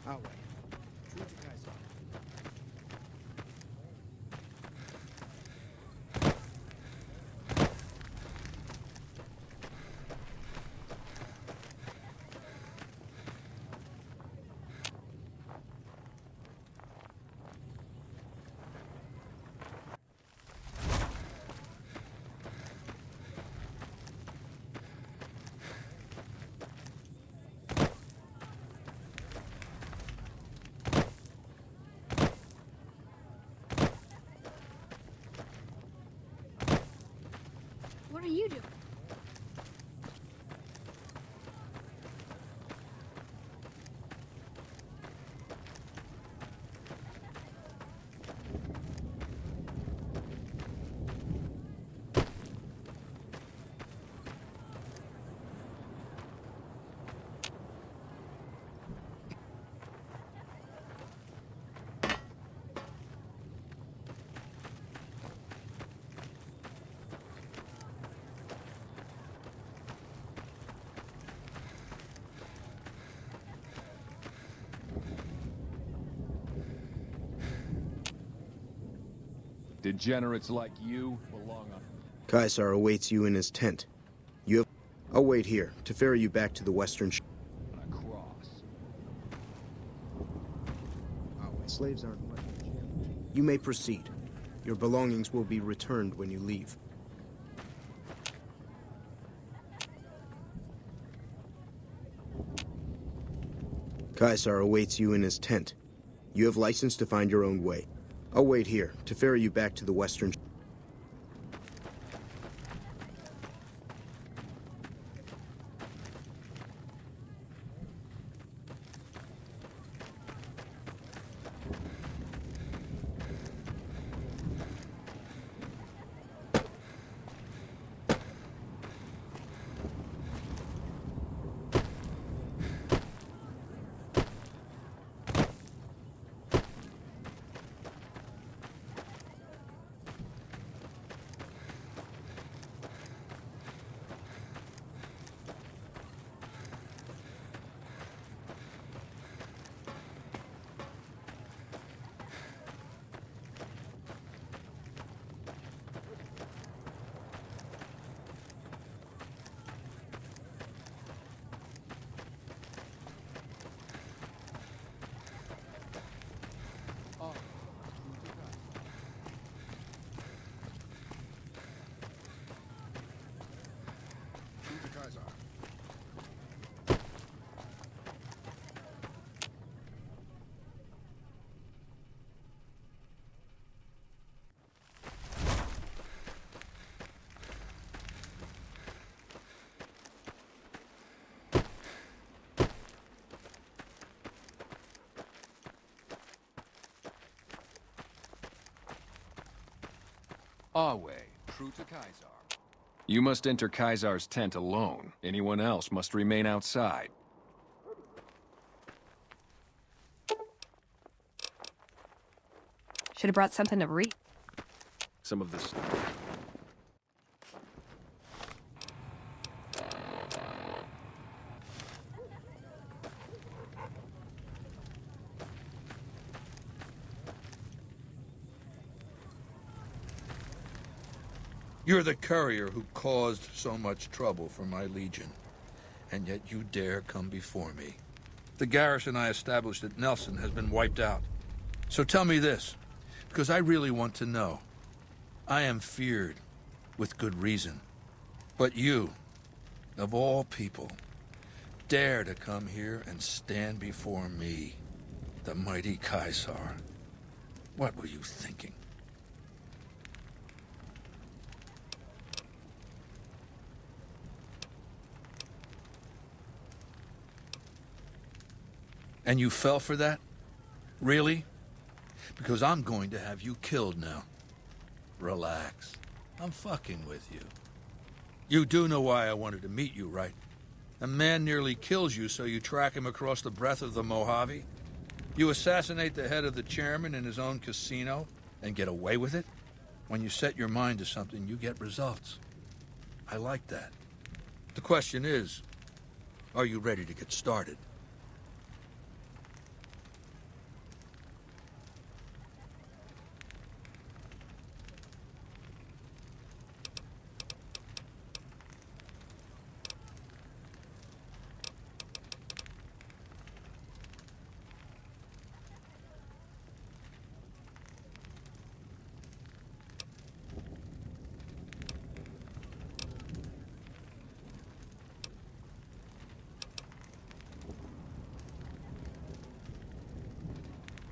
I'll wait. True to Kaiser. What are you doing? Degenerates like you belong on... Caesar awaits you in his tent. You have... I'll wait here to ferry you back to the western... a cross. Slaves aren't... You may proceed. Your belongings will be returned when you leave. Caesar awaits you in his tent. You have license to find your own way. I'll wait here to ferry you back to the western... Our way, true to Kaiser. You must enter Kaiser's tent alone. Anyone else must remain outside. Should have brought something to read. Some of this... You're the courier who caused so much trouble for my legion, and yet you dare come before me. The garrison I established at Nelson has been wiped out. So tell me this, because I really want to know. I am feared, with good reason. But you, of all people, dare to come here and stand before me, the mighty Caesar. What were you thinking? And you fell for that? Really? Because I'm going to have you killed now. Relax. I'm fucking with you. You do know why I wanted to meet you, right? A man nearly kills you, so you track him across the breadth of the Mojave? You assassinate the head of the chairman in his own casino and get away with it? When you set your mind to something, you get results. I like that. The question is, are you ready to get started?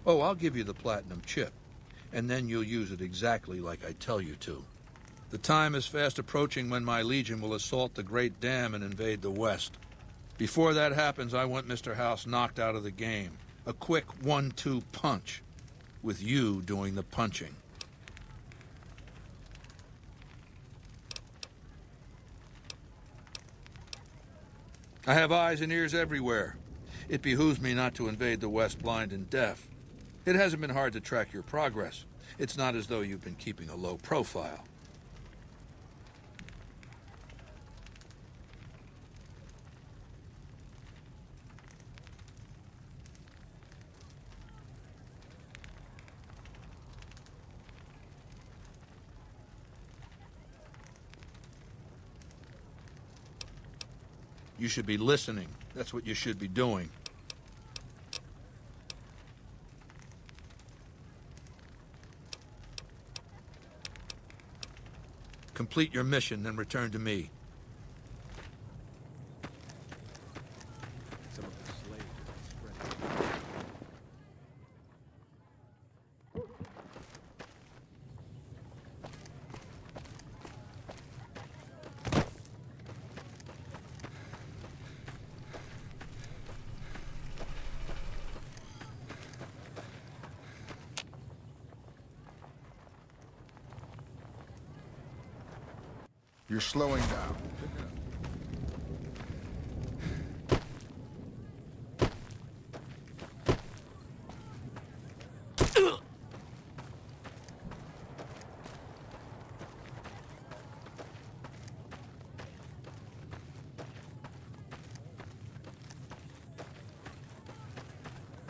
Oh, I'll give you the platinum chip, and then you'll use it exactly like I tell you to. The time is fast approaching when my Legion will assault the Great Dam and invade the West. Before that happens, I want Mr. House knocked out of the game. A quick 1-2 punch, with you doing the punching. I have eyes and ears everywhere. It behooves me not to invade the West blind and deaf. It hasn't been hard to track your progress. It's not as though you've been keeping a low profile. You should be listening. That's what you should be doing. Complete your mission, then return to me. Some of the slaves are spread. You're slowing down.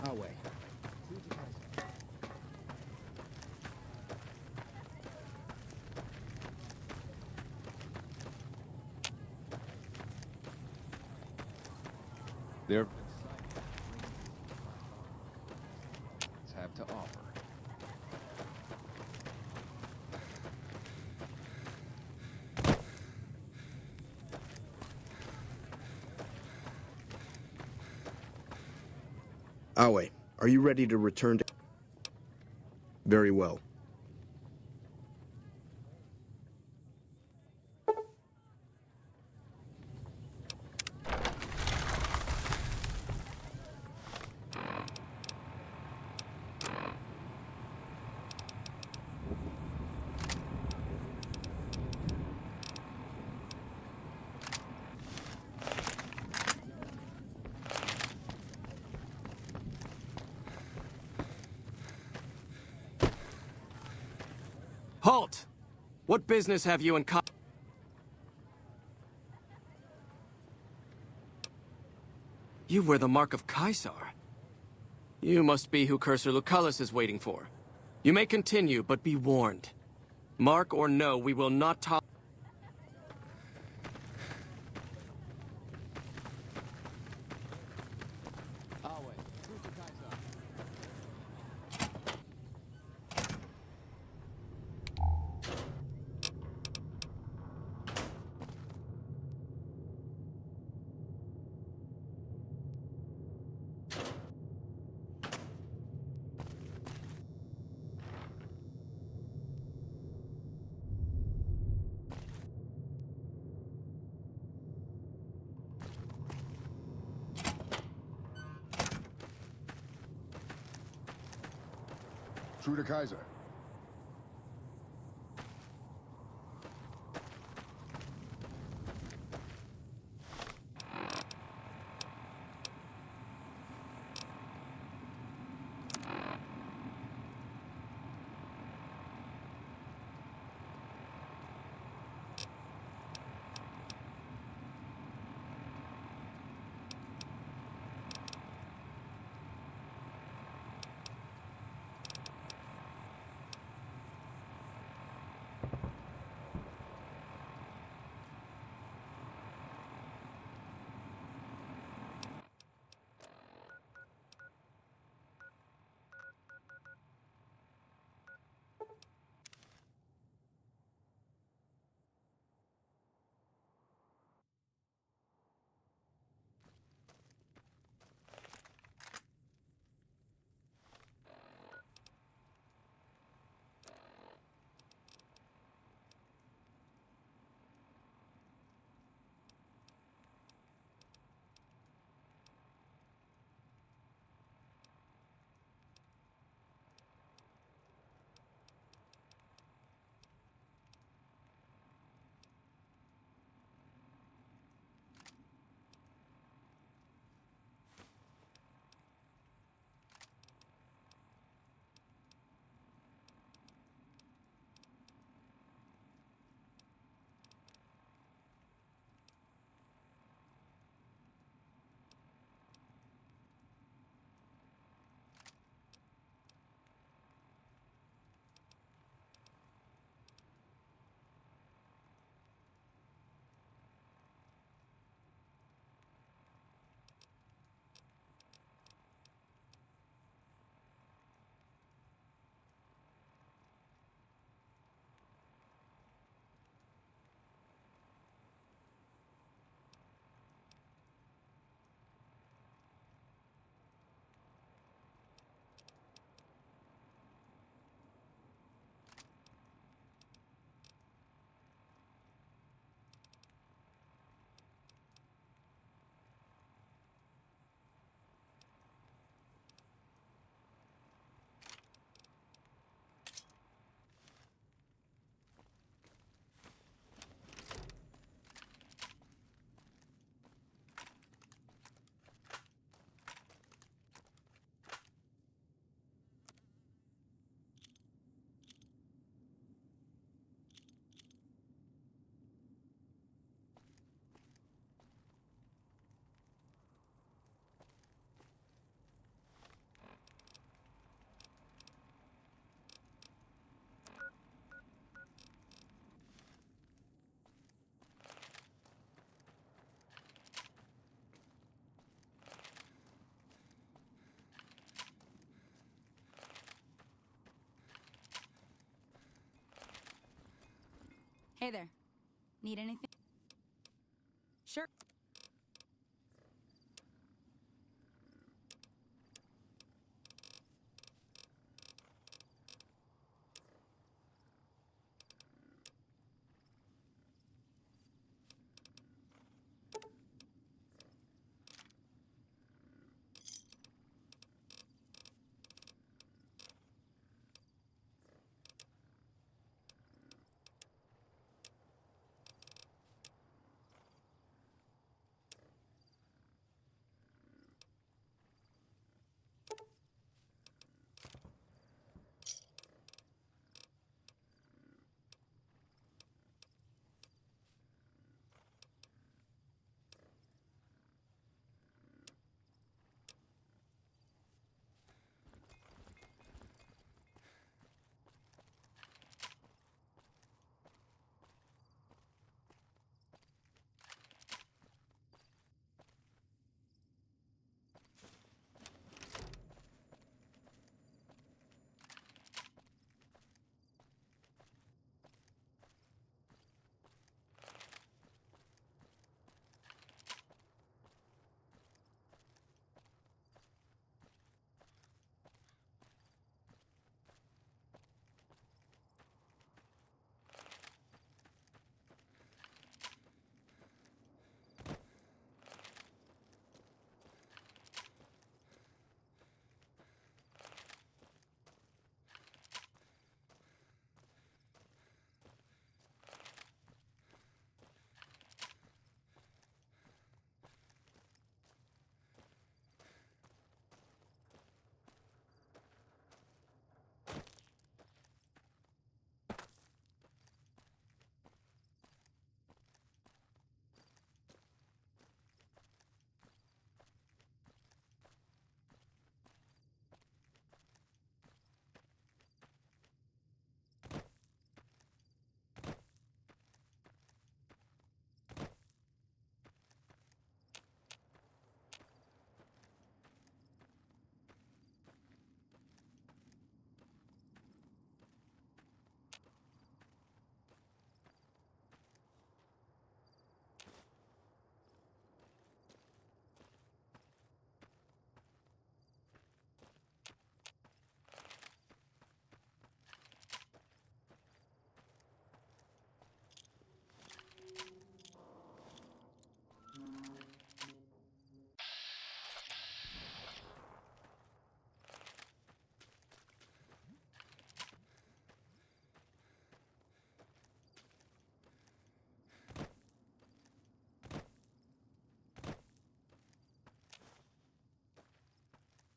I'll wait. There have to offer. Awe, are you ready to return to... Very well. Halt! What business have you in You wear the mark of Caesar. You must be who Cursor Lucullus is waiting for. You may continue, but be warned. Mark or no, we will not tolerate... True to Kaiser. Hey there. Need anything? Sure.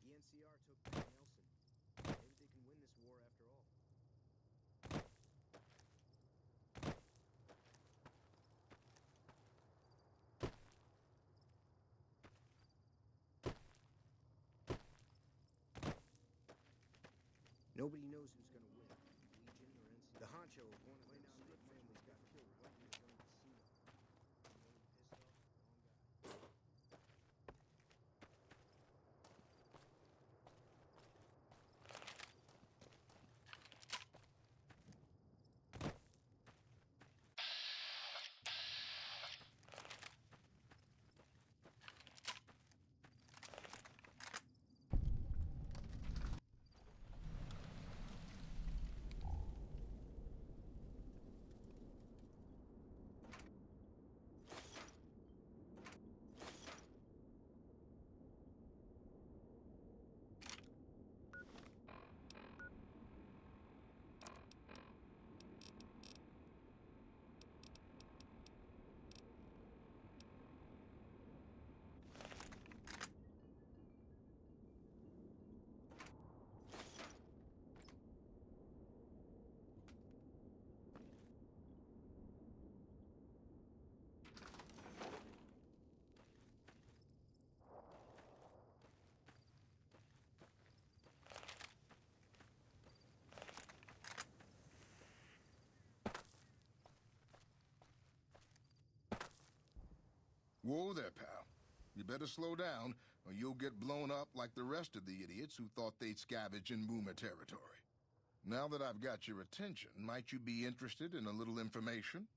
The NCR took back Nelson. Maybe they can win this war after all. Nobody knows who's gonna win, Legion or NCR. The honcho of one of the strip families got killed right in his own casino. Really pissed off at the wrong guy. Whoa there, pal. You better slow down, or you'll get blown up like the rest of the idiots who thought they'd scavenge in Boomer territory. Now that I've got your attention, might you be interested in a little information?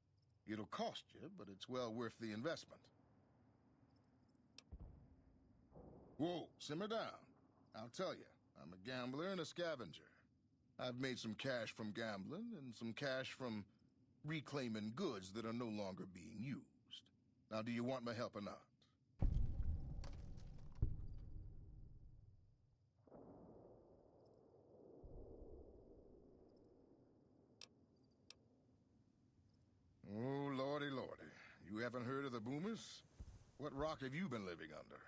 It'll cost you, but it's well worth the investment. Whoa, simmer down. I'll tell you, I'm a gambler and a scavenger. I've made some cash from gambling and some cash from reclaiming goods that are no longer being used. Now, do you want my help or not? Oh, lordy, lordy. You haven't heard of the boomers? What rock have you been living under?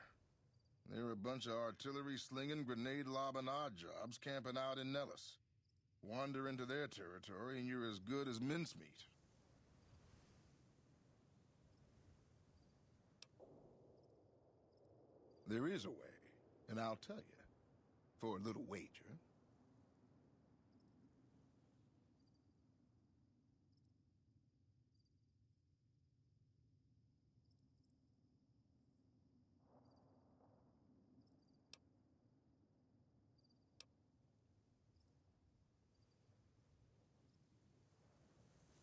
They're a bunch of artillery-slinging, grenade-lobbing odd jobs camping out in Nellis. Wander into their territory and you're as good as mincemeat. There is a way, and I'll tell you, for a little wager.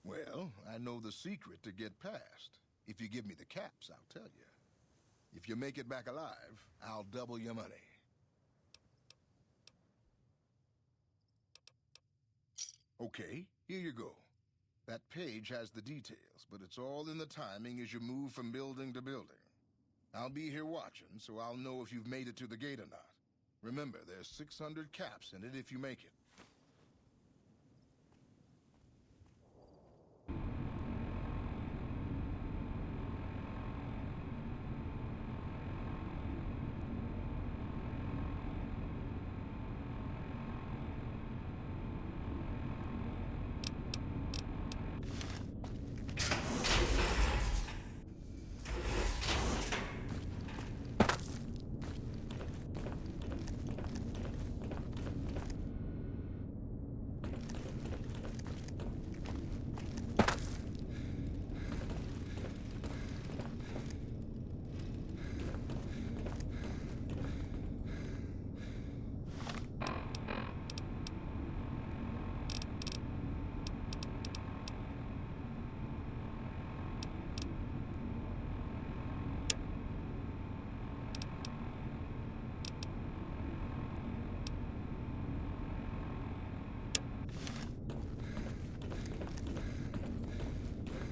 Well, I know the secret to get past. If you give me the caps, I'll tell you. If you make it back alive, I'll double your money. Okay, here you go. That page has the details, but it's all in the timing as you move from building to building. I'll be here watching, so I'll know if you've made it to the gate or not. Remember, there's 600 caps in it if you make it.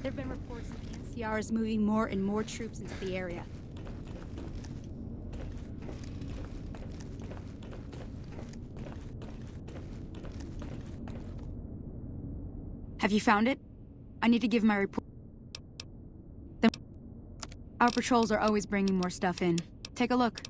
There have been reports that the NCR is moving more and more troops into the area. Have you found it? I need to give my report. Our patrols are always bringing more stuff in. Take a look.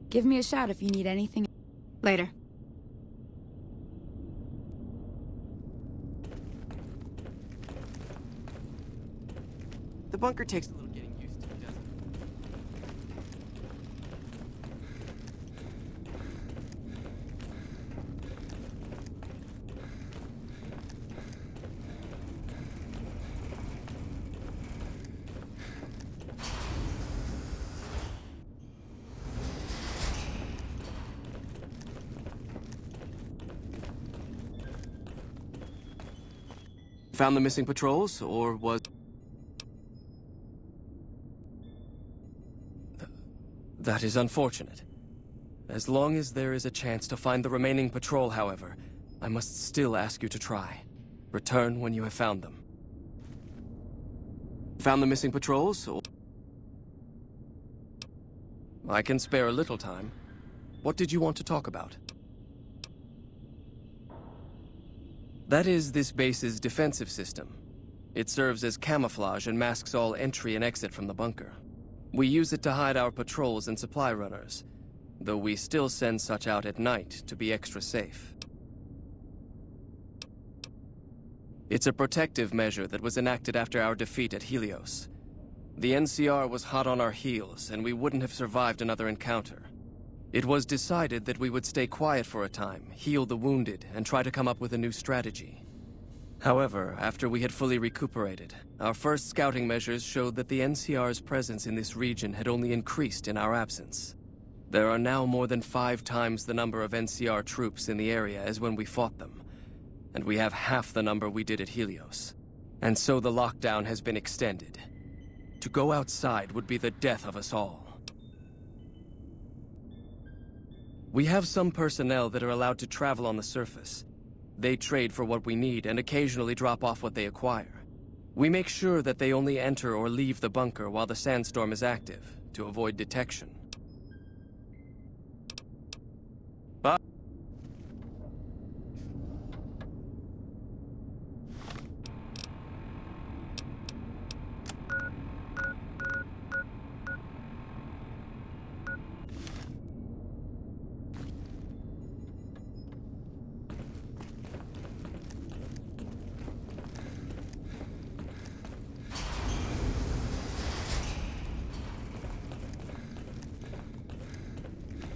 Give me a shout if you need anything. Later. The bunker takes a little getting used to, doesn't it? Found the missing patrols, or was... That is unfortunate. As long as there is a chance to find the remaining patrol, however, I must still ask you to try. Return when you have found them. Found the missing patrols? Or... I can spare a little time. What did you want to talk about? That is this base's defensive system. It serves as camouflage and masks all entry and exit from the bunker. We use it to hide our patrols and supply runners, though we still send such out at night to be extra safe. It's a protective measure that was enacted after our defeat at Helios. The NCR was hot on our heels, and we wouldn't have survived another encounter. It was decided that we would stay quiet for a time, heal the wounded, and try to come up with a new strategy. However, after we had fully recuperated, our first scouting measures showed that the NCR's presence in this region had only increased in our absence. There are now more than 5 times the number of NCR troops in the area as when we fought them, and we have half the number we did at Helios. And so the lockdown has been extended. To go outside would be the death of us all. We have some personnel that are allowed to travel on the surface. They trade for what we need and occasionally drop off what they acquire. We make sure that they only enter or leave the bunker while the sandstorm is active, to avoid detection. But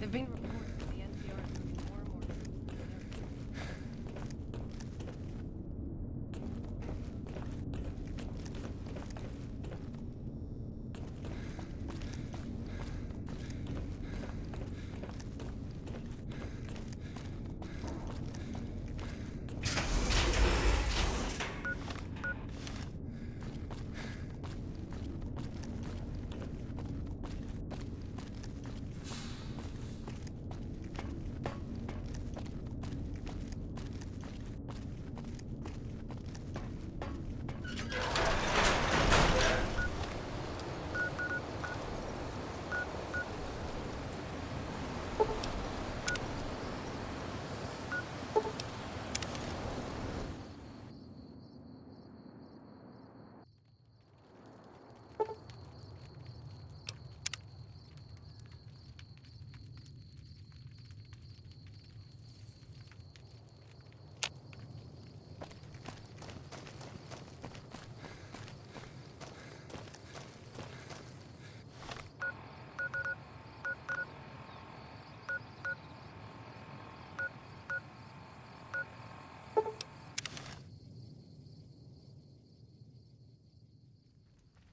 There've been reports that the NCR is moving more and more troops into the area.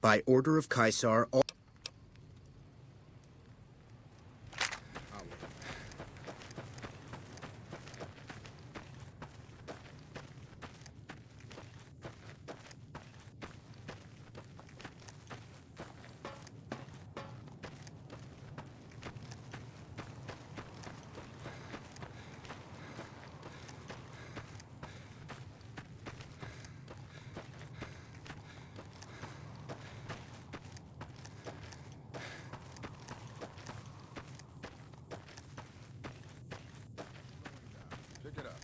By order of Caesar, all... Pick it up.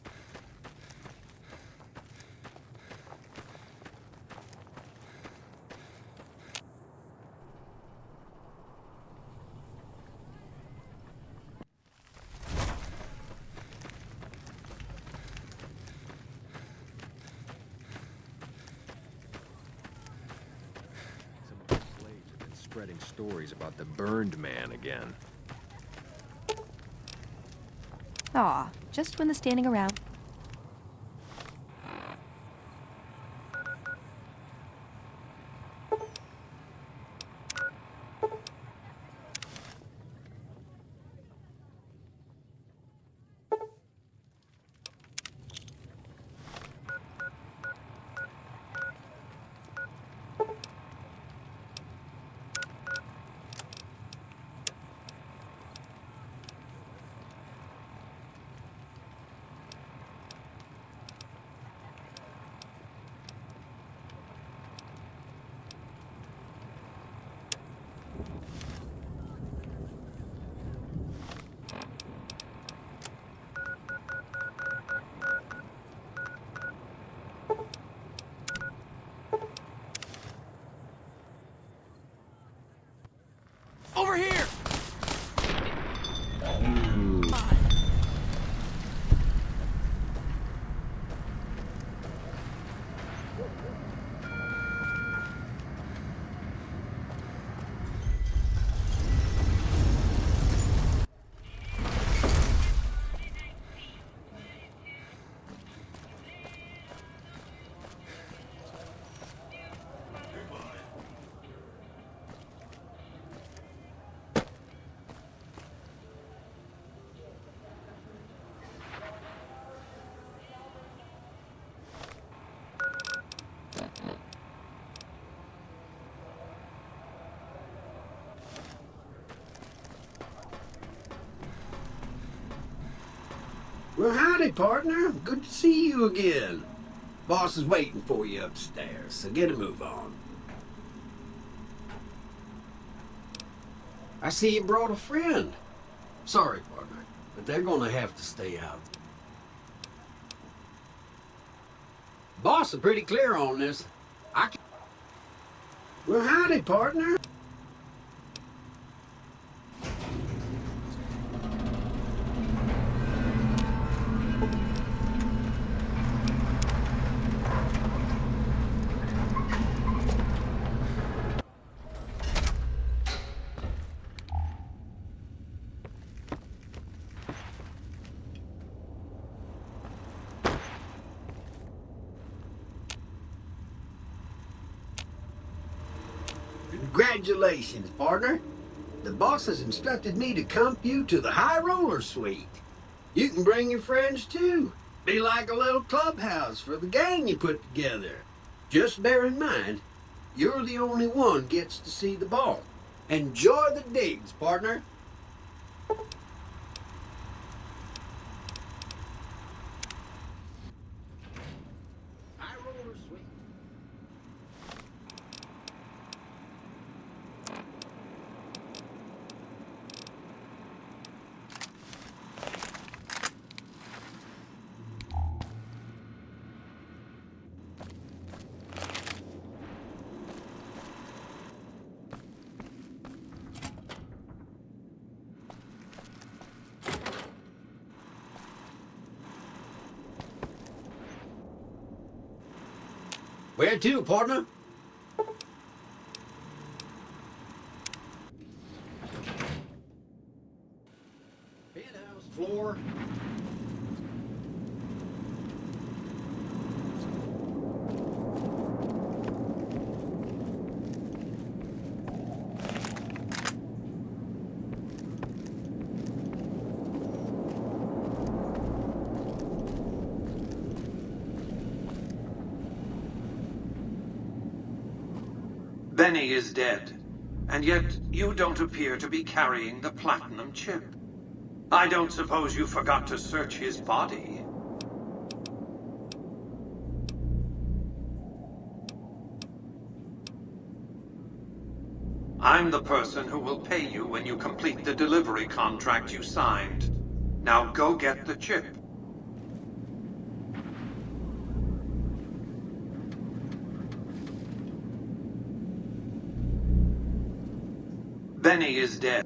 Some of the slaves have been spreading stories about the burned man again. Aw, just when the standing around. Over here! Well, howdy, partner. Good to see you again. Boss is waiting for you upstairs, so get a move on. I see you brought a friend. Sorry, partner, but they're gonna have to stay out. Boss is pretty clear on this. Well, howdy, partner. Congratulations, partner. The boss has instructed me to comp you to the High Roller Suite. You can bring your friends too. Be like a little clubhouse for the gang you put together. Just bear in mind, you're the only one gets to see the boss. Enjoy the digs, partner. High Roller Suite. Where to, partner? Penthouse floor. Benny is dead, and yet you don't appear to be carrying the platinum chip. I don't suppose you forgot to search his body. I'm the person who will pay you when you complete the delivery contract you signed. Now go get the chip. Benny is dead.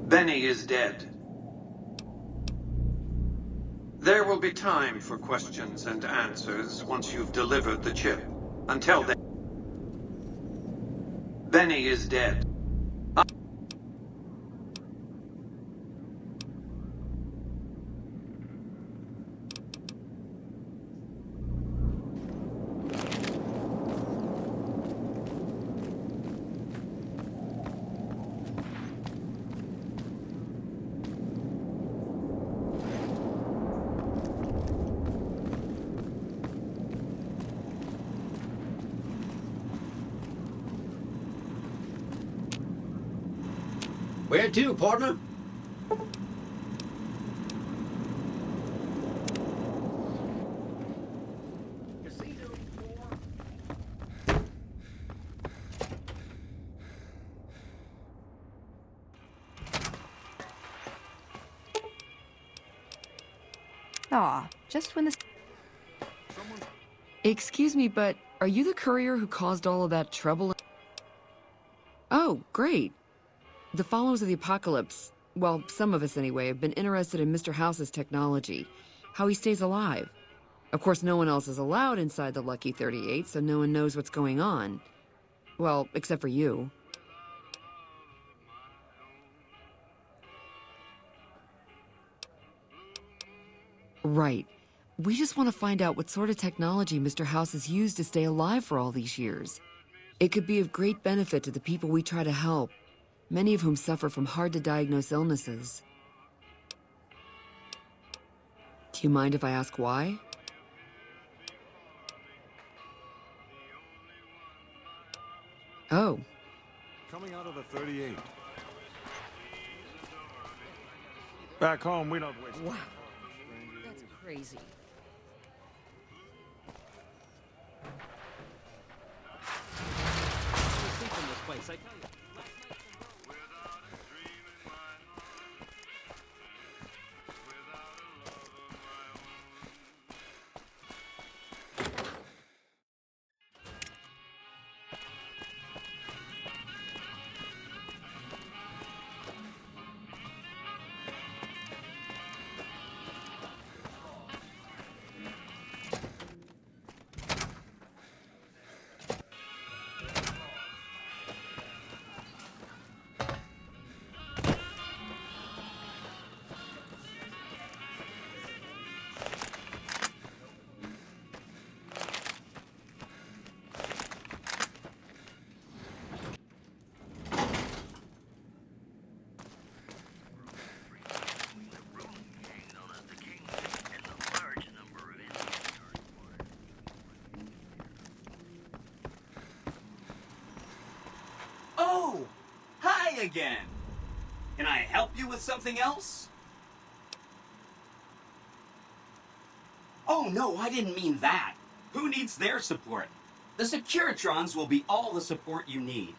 Benny is dead. There will be time for questions and answers once you've delivered the chip. Until then, Benny is dead. Where to, partner? Casino floor. Aw, just when this... Excuse me, but are you the courier who caused all of that trouble? Oh, great. The followers of the apocalypse, well, some of us anyway, have been interested in Mr. House's technology, how he stays alive. Of course, no one else is allowed inside the Lucky 38, so no one knows what's going on. Well, except for you. Right. We just want to find out what sort of technology Mr. House has used to stay alive for all these years. It could be of great benefit to the people we try to help, many of whom suffer from hard-to-diagnose illnesses. Do you mind if I ask why? Oh. Coming out of the 38. Back home, we don't waste. Wow. That's crazy. Sleep in this place, I tell you. Oh! Hi again! Can I help you with something else? Oh no, I didn't mean that. Who needs their support? The Securitrons will be all the support you need.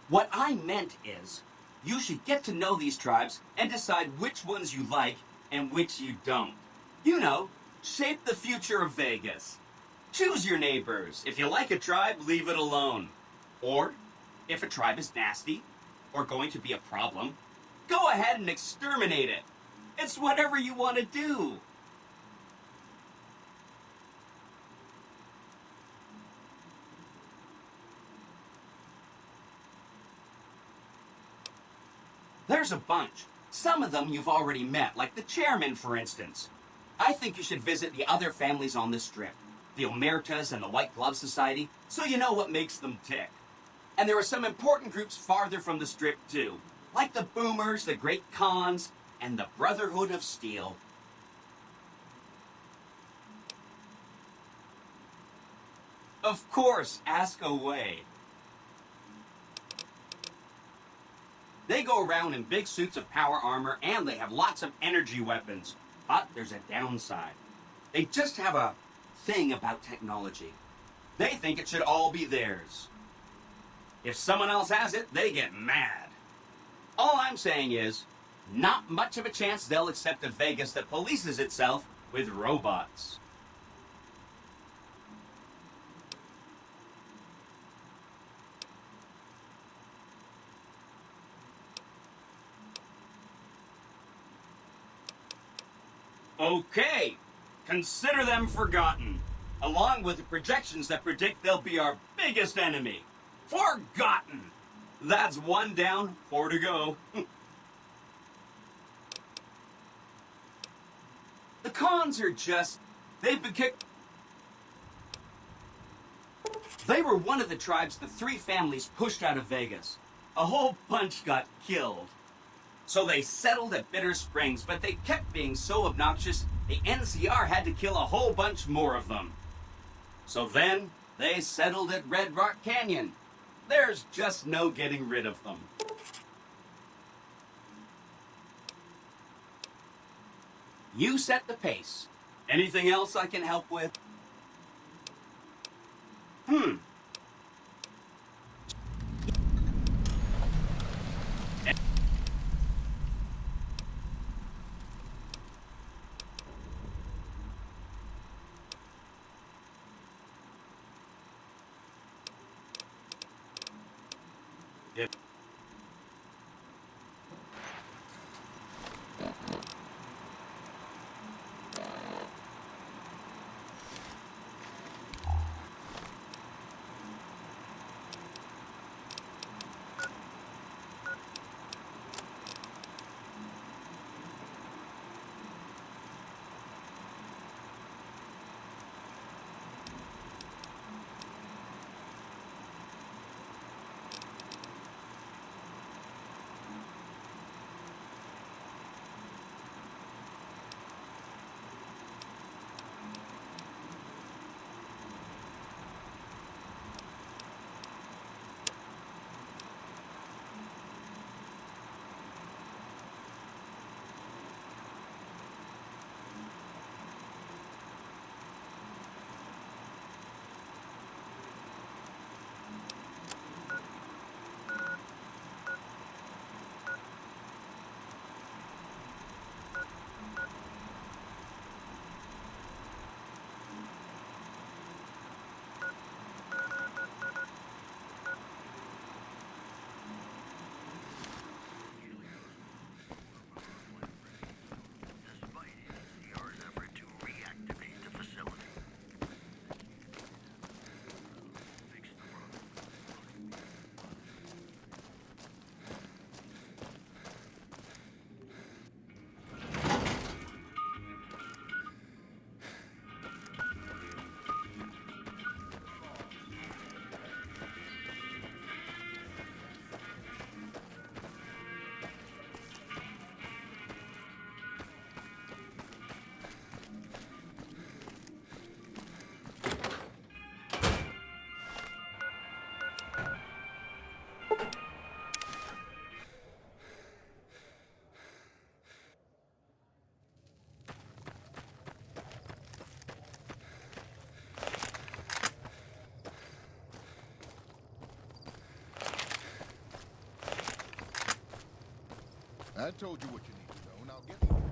What I meant is, you should get to know these tribes and decide which ones you like and which you don't. You know, shape the future of Vegas. Choose your neighbors. If you like a tribe, leave it alone. Or, if a tribe is nasty, or going to be a problem, go ahead and exterminate it. It's whatever you want to do. There's a bunch. Some of them you've already met, like the chairman, for instance. I think you should visit the other families on this strip, the Omertas and the White Glove Society, so you know what makes them tick. And there are some important groups farther from the strip, too, like the Boomers, the Great Khans, and the Brotherhood of Steel. Of course, ask away. They go around in big suits of power armor, and they have lots of energy weapons. But there's a downside. They just have a thing about technology. They think it should all be theirs. If someone else has it, they get mad. All I'm saying is, not much of a chance they'll accept a Vegas that polices itself with robots. Okay, consider them forgotten, along with the projections that predict they'll be our biggest enemy. Forgotten! That's 1 down, 4 to go. The cons are just, they've been kicked. They were one of the tribes the 3 families pushed out of Vegas. A whole bunch got killed. So they settled at Bitter Springs, but they kept being so obnoxious, the NCR had to kill a whole bunch more of them. So then, they settled at Red Rock Canyon. There's just no getting rid of them. You set the pace. Anything else I can help with? I told you what you need to know. Now get moving.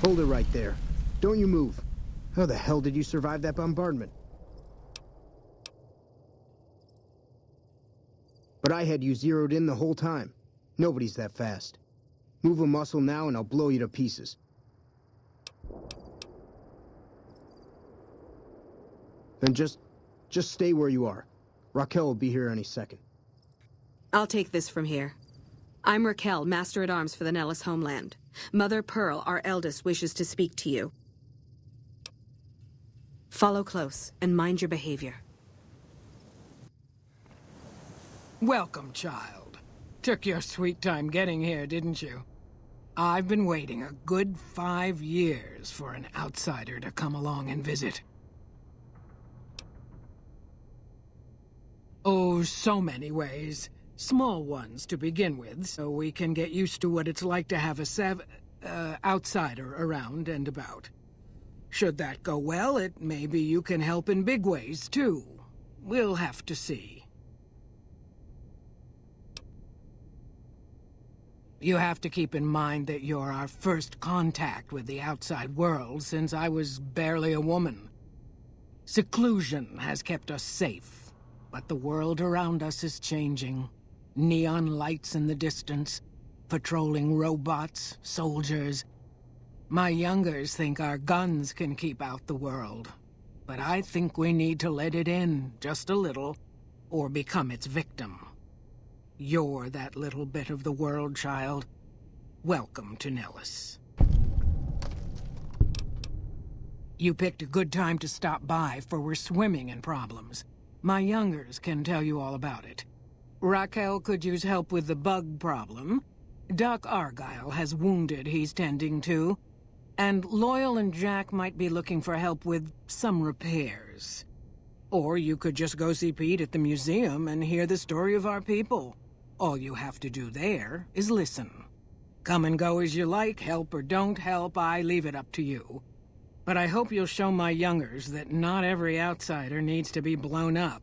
Hold it right there. Don't you move. How the hell did you survive that bombardment? But I had you zeroed in the whole time. Nobody's that fast. Move a muscle now and I'll blow you to pieces. Then just stay where you are. Raquel will be here any second. I'll take this from here. I'm Raquel, Master-at-Arms for the Nellis homeland. Mother Pearl, our eldest, wishes to speak to you. Follow close and mind your behavior. Welcome, child. Took your sweet time getting here, didn't you? I've been waiting a good 5 years for an outsider to come along and visit. Oh, so many ways. Small ones to begin with, so we can get used to what it's like to have a outsider around and about. Should that go well, maybe you can help in big ways, too. We'll have to see. You have to keep in mind that you're our first contact with the outside world since I was barely a woman. Seclusion has kept us safe, but the world around us is changing. Neon lights in the distance, patrolling robots, soldiers. My youngers think our guns can keep out the world, but I think we need to let it in just a little, or become its victim. You're that little bit of the world, child. Welcome to Nellis. You picked a good time to stop by, for we're swimming in problems. My youngers can tell you all about it. Raquel could use help with the bug problem. Doc Argyle has wounded he's tending to. And Loyal and Jack might be looking for help with some repairs. Or you could just go see Pete at the museum and hear the story of our people. All you have to do there is listen. Come and go as you like, help or don't help, I leave it up to you. But I hope you'll show my youngers that not every outsider needs to be blown up.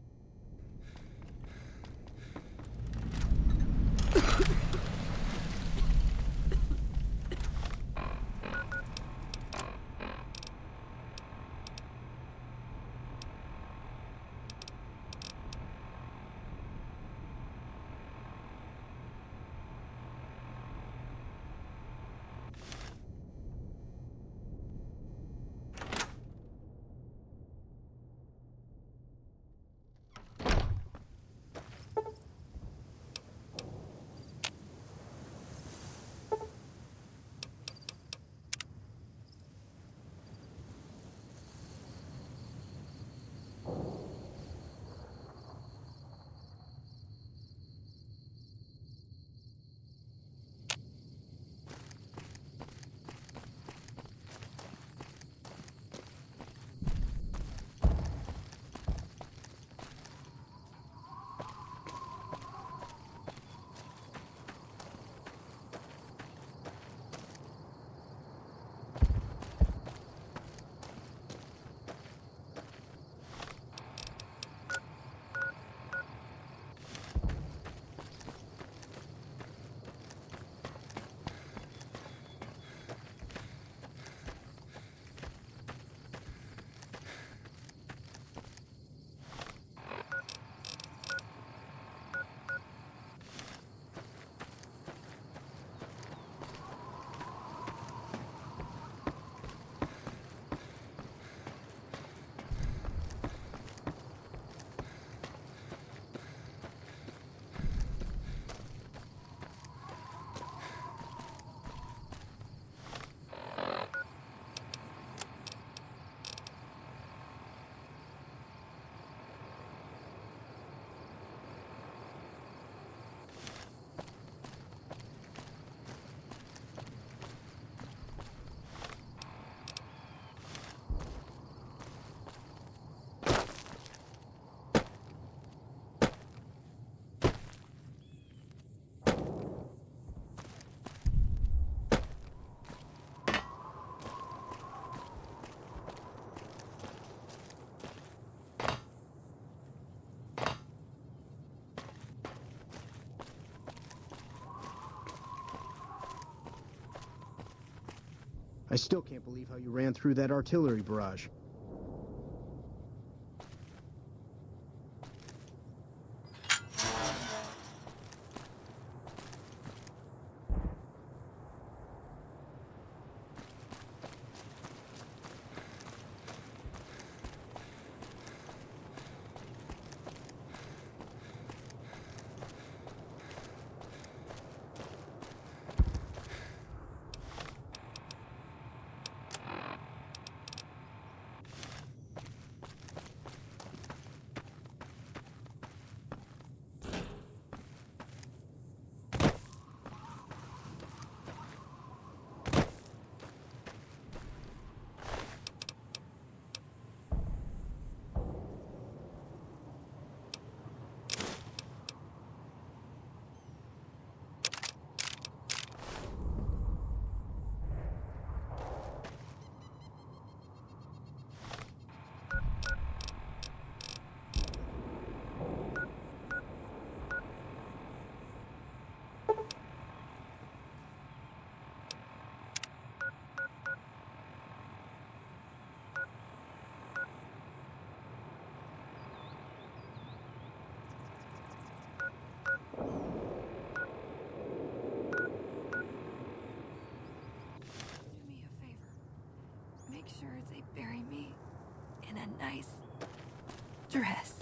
I still can't believe how you ran through that artillery barrage. sure they bury me in a nice dress.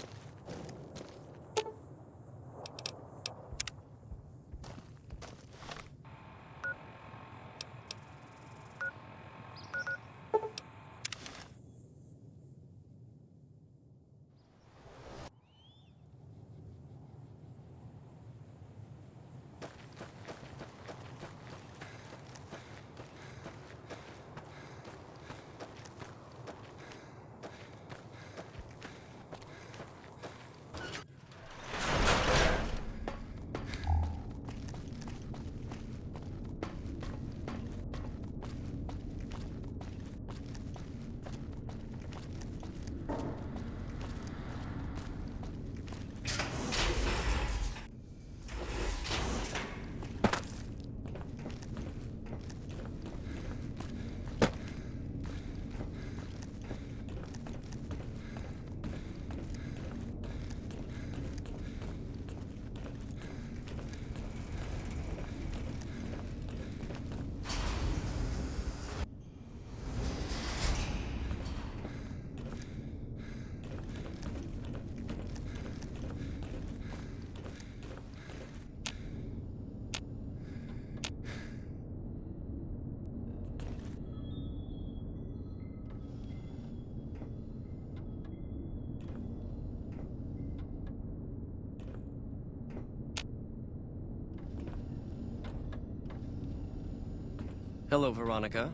Hello, Veronica.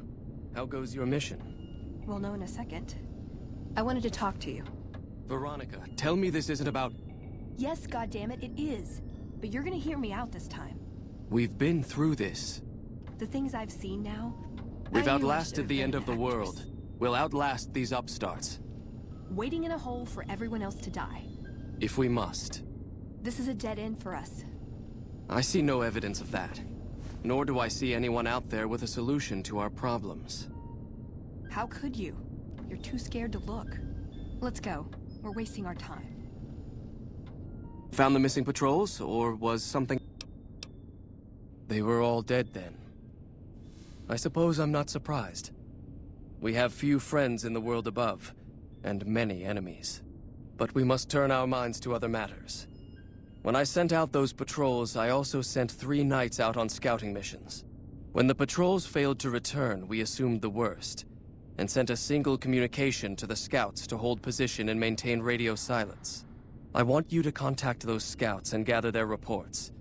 How goes your mission? We'll know in a second. I wanted to talk to you. Veronica, tell me this isn't about... Yes, goddammit, it is. But you're gonna hear me out this time. We've been through this. The things I've seen now... We've I knew I outlasted should've the been end an of the actress. world. We'll outlast these upstarts. Waiting in a hole for everyone else to die. If we must. This is a dead end for us. I see no evidence of that. Nor do I see anyone out there with a solution to our problems. How could you? You're too scared to look. Let's go. We're wasting our time. Found the missing patrols, or was something... They were all dead then. I suppose I'm not surprised. We have few friends in the world above, and many enemies. But we must turn our minds to other matters. When I sent out those patrols, I also sent 3 knights out on scouting missions. When the patrols failed to return, we assumed the worst, and sent a single communication to the scouts to hold position and maintain radio silence. I want you to contact those scouts and gather their reports.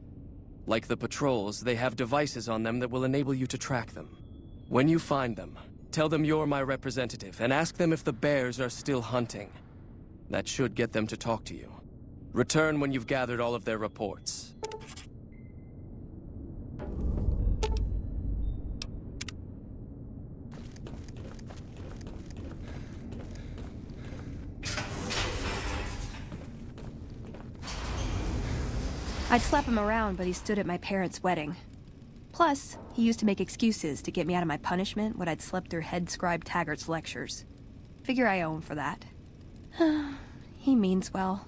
Like the patrols, they have devices on them that will enable you to track them. When you find them, tell them you're my representative, and ask them if the bears are still hunting. That should get them to talk to you. Return when you've gathered all of their reports. I'd slap him around, but he stood at my parents' wedding. Plus, he used to make excuses to get me out of my punishment when I'd slept through Head Scribe Taggart's lectures. Figure I owe him for that. He means well.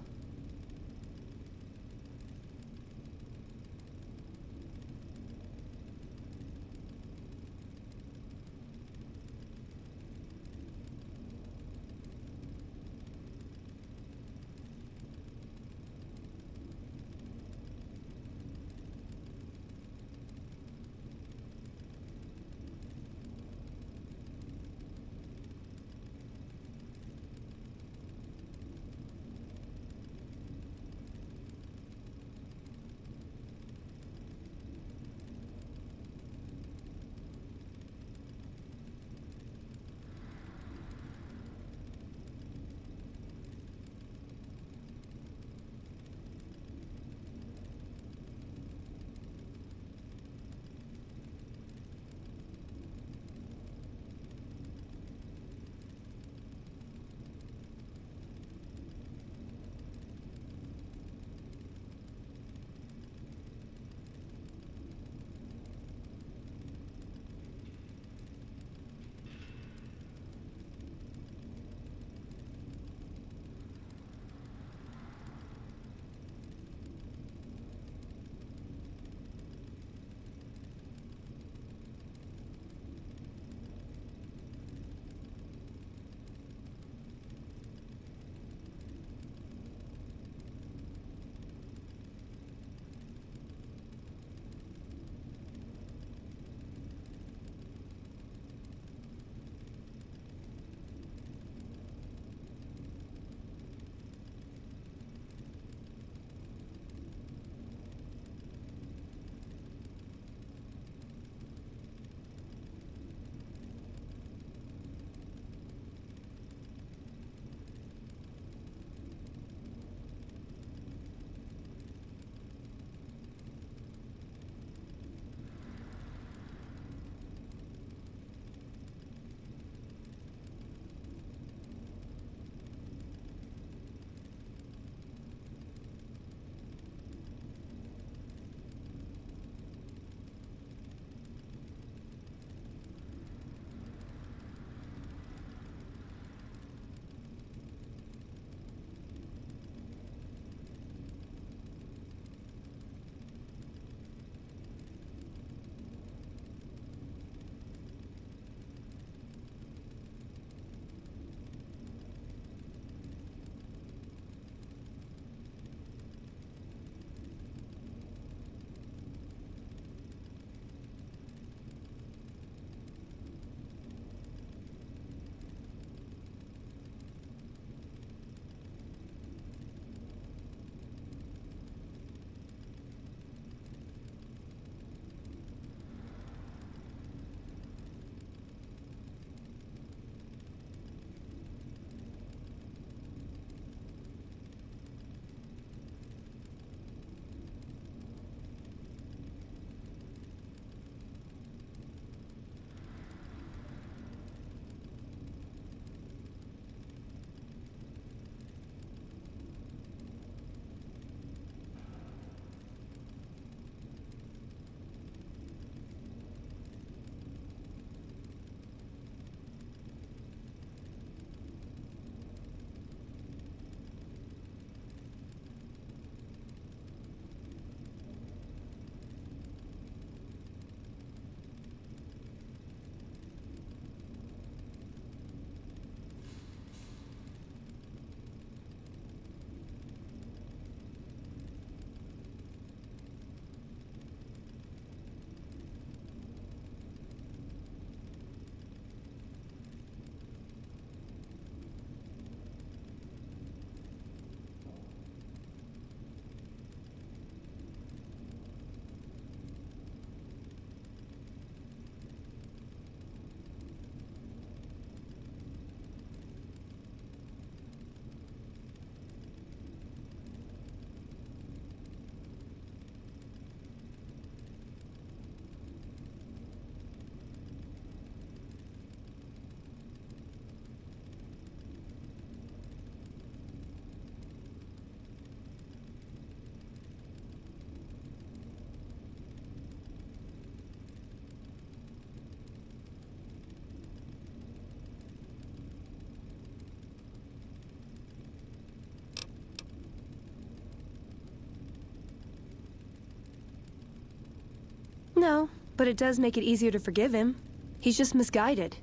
No, but it does make it easier to forgive him. He's just misguided.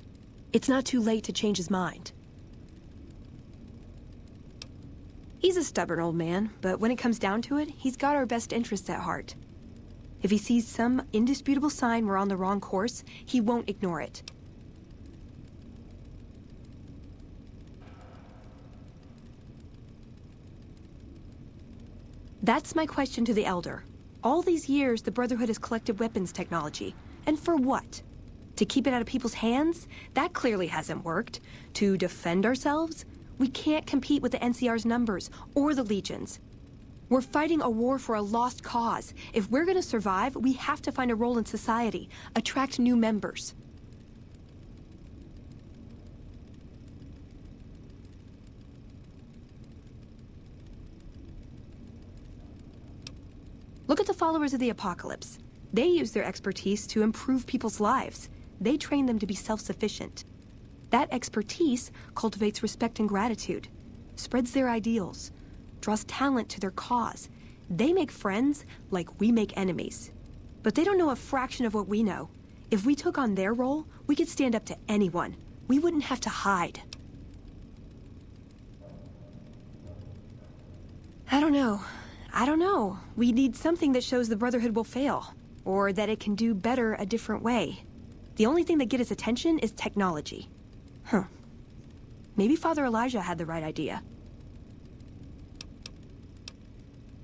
It's not too late to change his mind. He's a stubborn old man, but when it comes down to it, he's got our best interests at heart. If he sees some indisputable sign we're on the wrong course, he won't ignore it. That's my question to the Elder. All these years, the Brotherhood has collected weapons technology. And for what? To keep it out of people's hands? That clearly hasn't worked. To defend ourselves? We can't compete with the NCR's numbers, or the Legion's. We're fighting a war for a lost cause. If we're gonna survive, we have to find a role in society, attract new members. Look at the followers of the Apocalypse. They use their expertise to improve people's lives. They train them to be self-sufficient. That expertise cultivates respect and gratitude, spreads their ideals, draws talent to their cause. They make friends like we make enemies. But they don't know a fraction of what we know. If we took on their role, we could stand up to anyone. We wouldn't have to hide. I don't know. We need something that shows the Brotherhood will fail, or that it can do better a different way. The only thing that gets its attention is technology. Maybe Father Elijah had the right idea.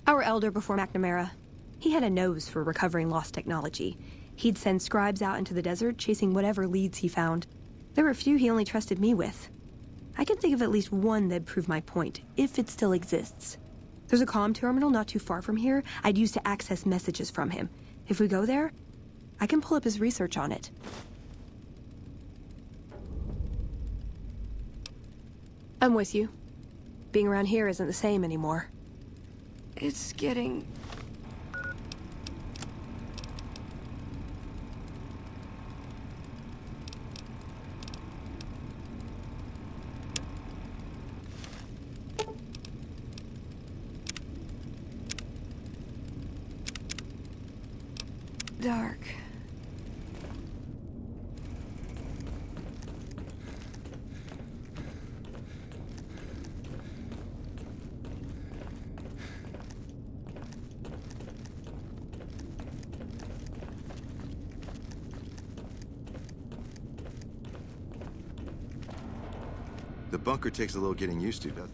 Our Elder before McNamara, he had a nose for recovering lost technology. He'd send scribes out into the desert chasing whatever leads he found. There were a few he only trusted me with. I can think of at least one that'd prove my point, if it still exists. There's a comm terminal not too far from here I'd use to access messages from him. If we go there, I can pull up his research on it. I'm with you. Being around here isn't the same anymore. It's getting... dark. The bunker takes a little getting used to, doesn't it?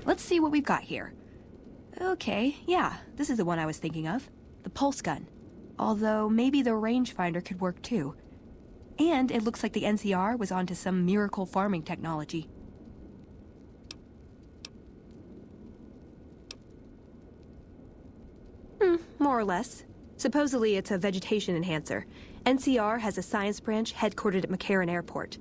Let's see what we've got here. Okay, yeah, this is the one I was thinking of. The pulse gun. Although maybe the rangefinder could work too. And it looks like the NCR was onto some miracle farming technology. More or less. Supposedly it's a vegetation enhancer. NCR has a science branch headquartered at McCarran Airport.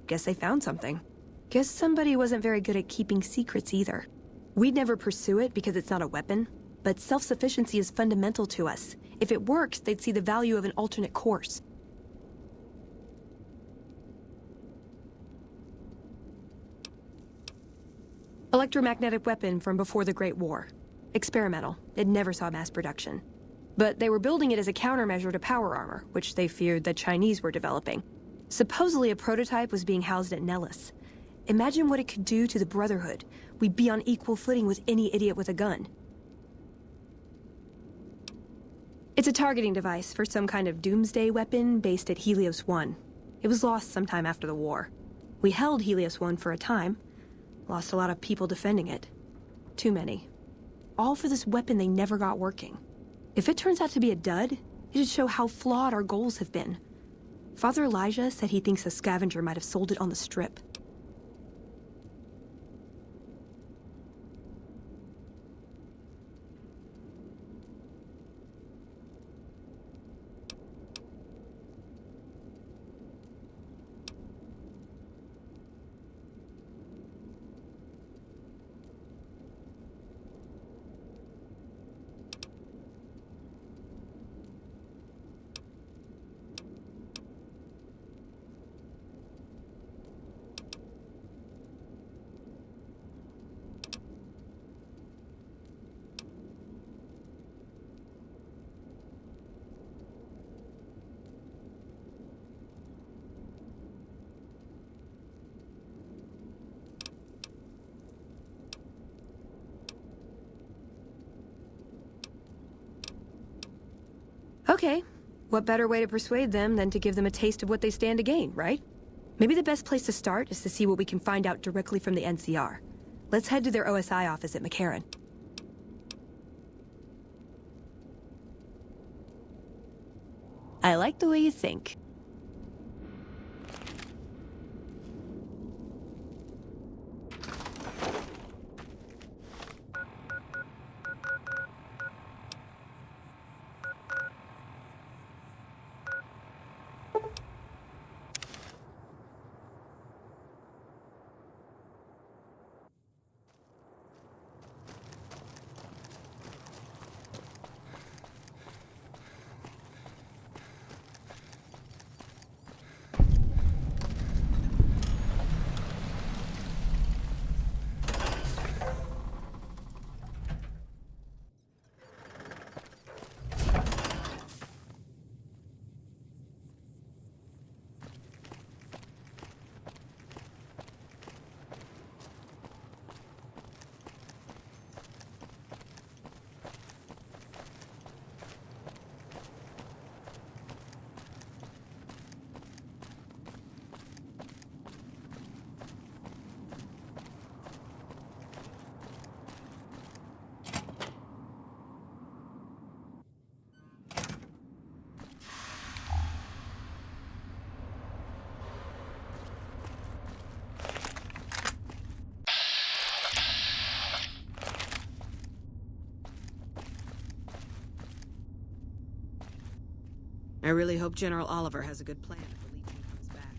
Guess they found something. Guess somebody wasn't very good at keeping secrets either. We'd never pursue it because it's not a weapon, but self-sufficiency is fundamental to us. If it works, they'd see the value of an alternate course. Electromagnetic weapon from before the Great War. Experimental. It never saw mass production. But they were building it as a countermeasure to power armor, which they feared the Chinese were developing. Supposedly a prototype was being housed at Nellis. Imagine what it could do to the Brotherhood. We'd be on equal footing with any idiot with a gun. It's a targeting device for some kind of doomsday weapon based at Helios 1. It was lost sometime after the war. We held Helios 1 for a time. Lost a lot of people defending it. Too many. All for this weapon they never got working. If it turns out to be a dud, it'd show how flawed our goals have been. Father Elijah said he thinks a scavenger might have sold it on the strip. Okay, what better way to persuade them than to give them a taste of what they stand to gain, right? Maybe the best place to start is to see what we can find out directly from the NCR. Let's head to their OSI office at McCarran. I like the way you think. I really hope General Oliver has a good plan if the Legion comes back.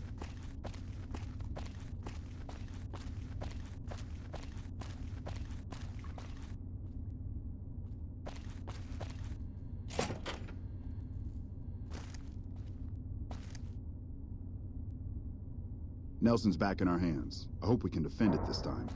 Nelson's back in our hands. I hope we can defend it this time.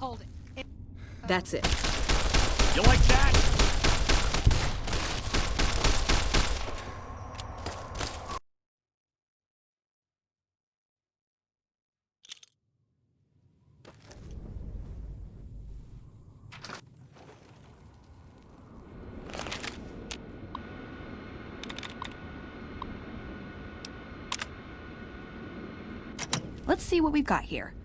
Hold it. That's it. You like that? Let's see what we've got here.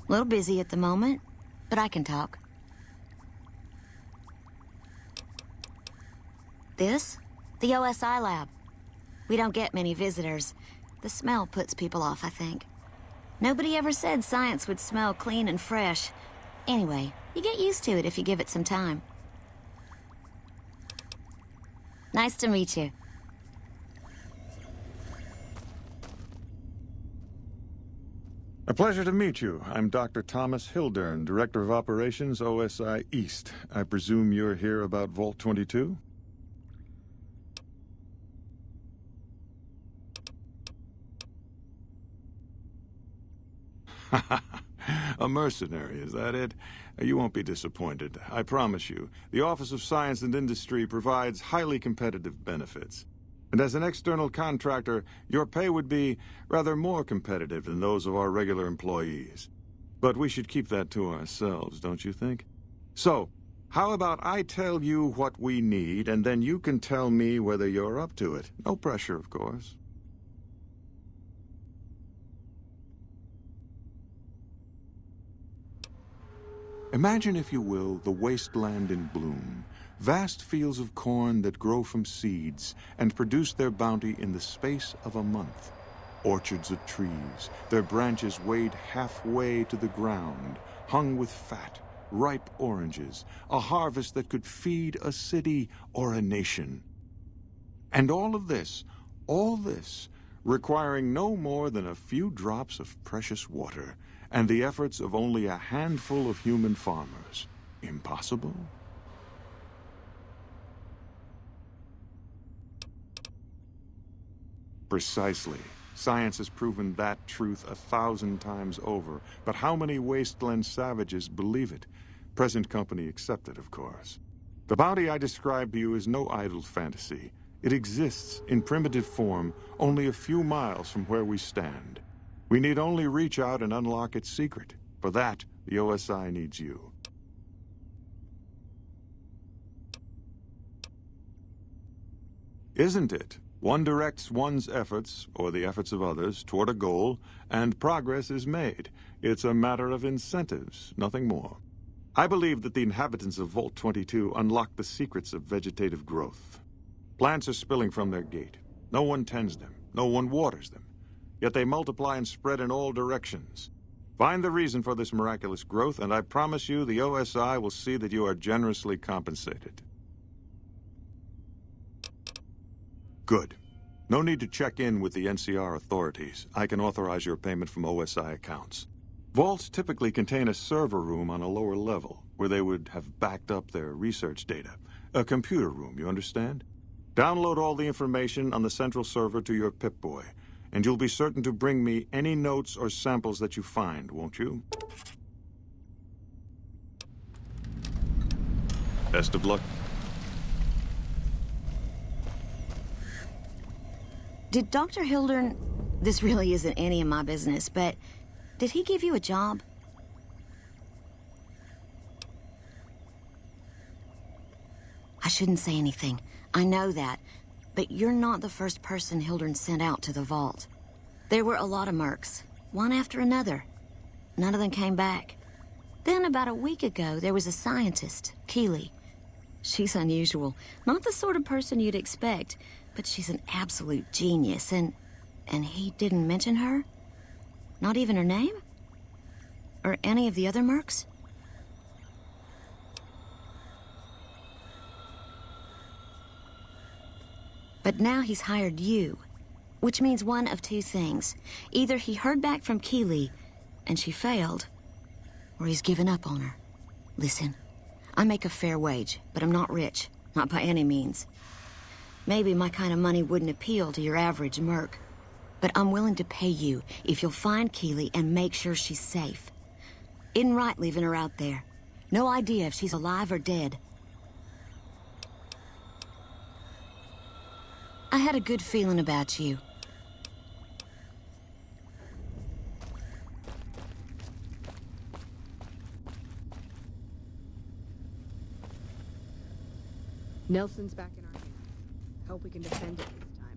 A little busy at the moment, but I can talk. This? The OSI lab. We don't get many visitors. The smell puts people off, I think. Nobody ever said science would smell clean and fresh. Anyway, you get used to it if you give it some time. Nice to meet you. A pleasure to meet you. I'm Dr. Thomas Hildern, Director of Operations, OSI East. I presume you're here about Vault 22? A mercenary, is that it? You won't be disappointed, I promise you. The Office of Science and Industry provides highly competitive benefits. And as an external contractor, your pay would be rather more competitive than those of our regular employees. But we should keep that to ourselves, don't you think? So, how about I tell you what we need, and then you can tell me whether you're up to it? No pressure, of course. Imagine, if you will, the wasteland in bloom. Vast fields of corn that grow from seeds and produce their bounty in the space of a month. Orchards of trees, their branches weighed halfway to the ground, hung with fat, ripe oranges, a harvest that could feed a city or a nation. And all this, requiring no more than a few drops of precious water and the efforts of only a handful of human farmers. Impossible? Precisely. Science has proven that truth 1,000 times over. But how many wasteland savages believe it? Present company accepted, of course. The bounty I described to you is no idle fantasy. It exists in primitive form only a few miles from where we stand. We need only reach out and unlock its secret. For that, the OSI needs you. Isn't it? One directs one's efforts, or the efforts of others, toward a goal, and progress is made. It's a matter of incentives, nothing more. I believe that the inhabitants of Vault 22 unlock the secrets of vegetative growth. Plants are spilling from their gate. No one tends them. No one waters them. Yet they multiply and spread in all directions. Find the reason for this miraculous growth, and I promise you the OSI will see that you are generously compensated. Good. No need to check in with the NCR authorities. I can authorize your payment from OSI accounts. Vaults typically contain a server room on a lower level, where they would have backed up their research data. A computer room, you understand? Download all the information on the central server to your Pip-Boy, and you'll be certain to bring me any notes or samples that you find, won't you? Best of luck. Did Dr. Hildern... This really isn't any of my business, but... Did he give you a job? I shouldn't say anything. I know that. But you're not the first person Hildern sent out to the vault. There were a lot of mercs, one after another. None of them came back. Then about a week ago, there was a scientist, Keeley. She's unusual. Not the sort of person you'd expect, but she's an absolute genius, and he didn't mention her? Not even her name? Or any of the other mercs? But now he's hired you, which means one of two things. Either he heard back from Keeley, and she failed, or he's given up on her. Listen, I make a fair wage, but I'm not rich, not by any means. Maybe my kind of money wouldn't appeal to your average merc, but I'm willing to pay you if you'll find Keeley and make sure she's safe. Isn't right leaving her out there. No idea if she's alive or dead. I had a good feeling about you. Nelson's back in our hands. Hope we can defend it this time.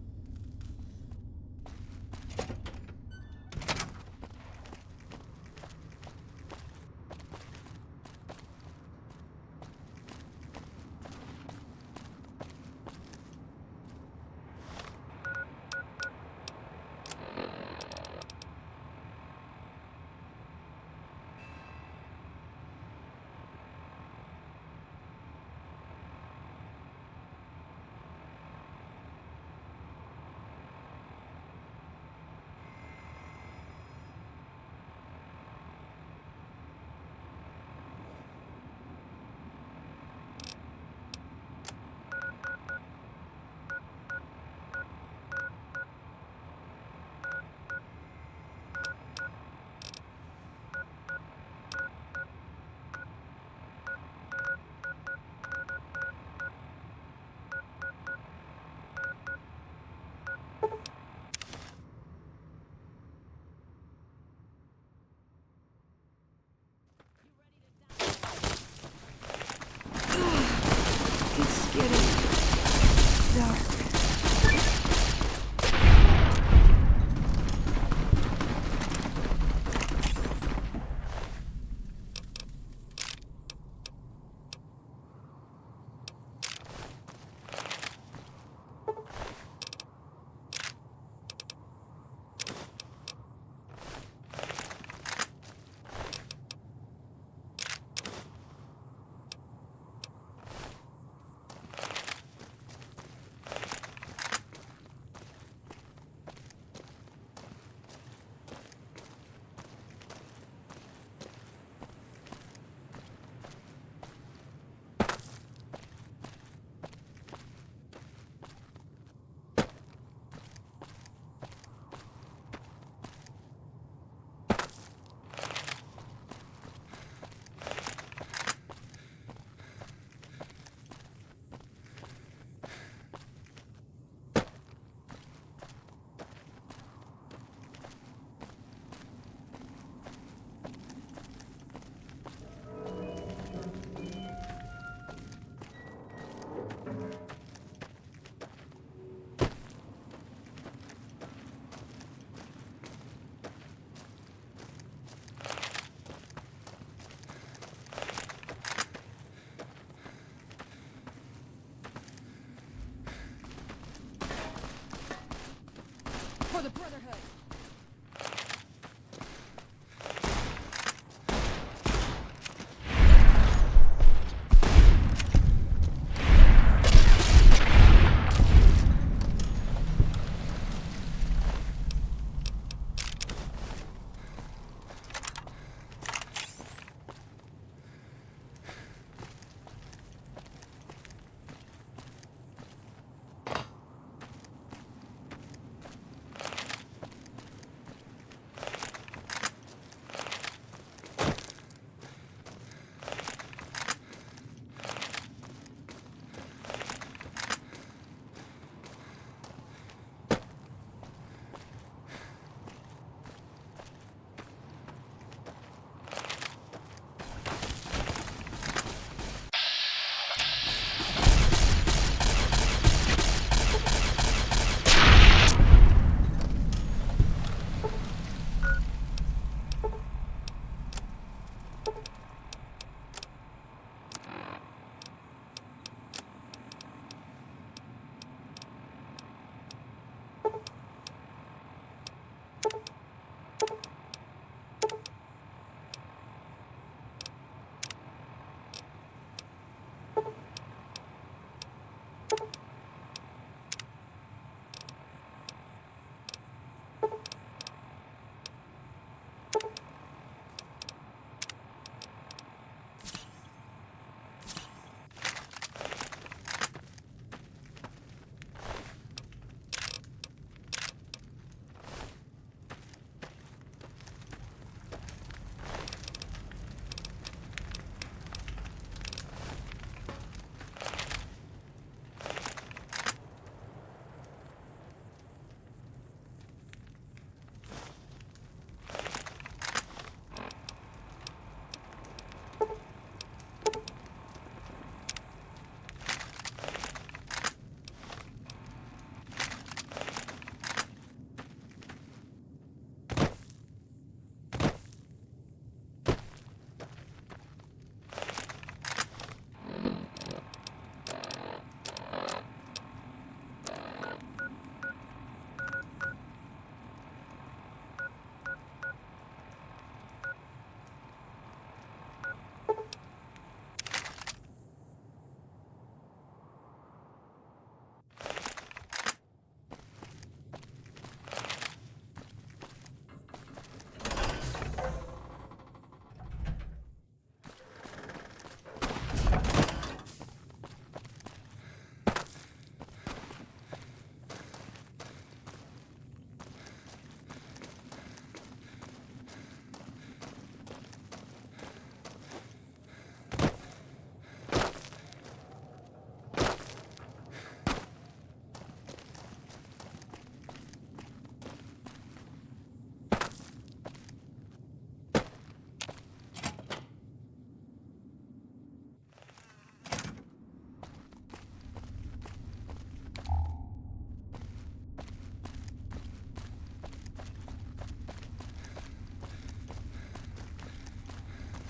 the Brotherhood!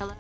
Hello.